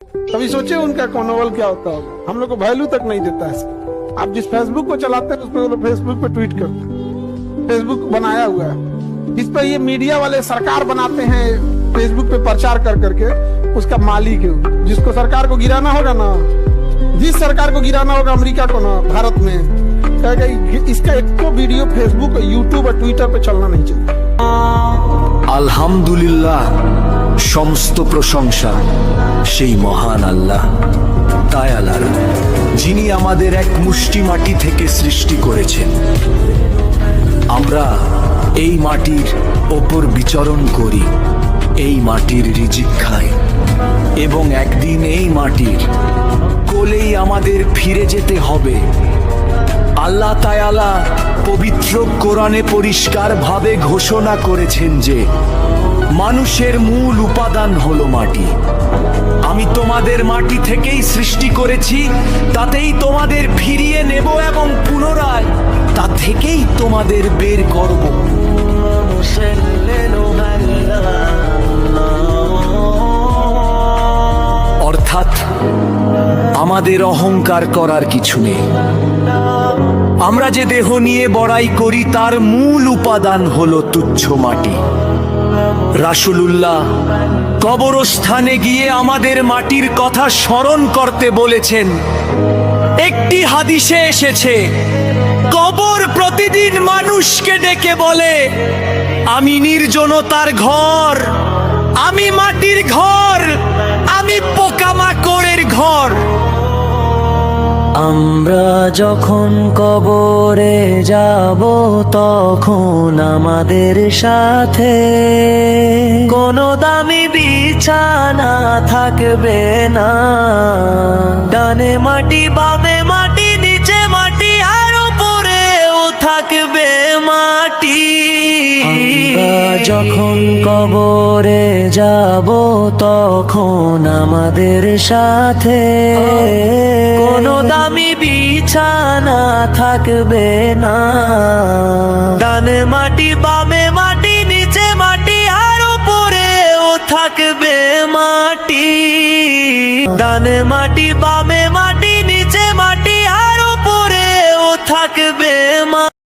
कभी सोचे उनका कॉर्नवॉल क्या होता होगा? हम लोग को वैल्यू तक नहीं देता है इसका। आप जिस फेसबुक को चलाते हैं उस पर फेसबुक पे ट्वीट करते हैं, फेसबुक बनाया हुआ है जिस पर ये मीडिया वाले सरकार बनाते हैं, फेसबुक पे प्रचार कर करके उसका मालिक है। जिसको सरकार को गिराना होगा ना, जिस सरकार को गिराना होगा अमेरिका को ना, भारत में कहेगा इसका एक वीडियो फेसबुक, यूट्यूब और ट्विटर पे चलना नहीं चाहिए। আলহামদুলিল্লাহ, সমস্ত প্রশংসা সেই মহান আল্লাহ তাআলার, যিনি আমাদের এক মুষ্টি মাটি থেকে সৃষ্টি করেছেন। আমরা এই মাটির ওপর বিচরণ করি, এই মাটির রিজিক খাই এবং একদিন এই মাটির কোলেই আমাদের ফিরে যেতে হবে। আল্লাহ তাআলা পবিত্র কোরআনে পরিষ্কারভাবে ঘোষণা করেছেন যে মানুষের মূল উপাদান হলো মাটি। আমি তোমাদের মাটি থেকেই সৃষ্টি করেছি, তাতেই তোমাদের ফিরিয়ে নেব এবং পুনরায় তা থেকেই তোমাদের বের করব। অর্থাৎ আমাদের অহংকার করার কিছু নেই। আমরা যে দেহ নিয়ে বড়াই করি তার মূল উপাদান হলো তুচ্ছ মাটি। রাসূলুল্লাহ কবরস্থানে গিয়ে আমাদের মাটির কথা স্মরণ করতে বলেছেন। একটি হাদিসে এসেছে, কবর প্রতিদিন মানুষকে ডেকে বলে, আমি নির্জনতার ঘর, আমি মাটির ঘর, আমি পোকামাকড়ের ঘর। আমরা যখন কবরে যাব তখন আমাদের সাথে কোনো দামি বিছানা থাকবে না। ডানে মাটি, বামে মাটি, নিচে মাটি, আর উপরেও থাকবে মাটি। আমরা যখন কবরে যাব তখন আমাদের সাথে কোনো দামি বিছানা থাকবে না। ডানে মাটি, বামে মাটি, নিচে মাটি, আর উপরেও থাকবে মাটি। ডানে মাটি, বামে মাটি, নিচে মাটি, আর উপরেও থাকবে মাটি।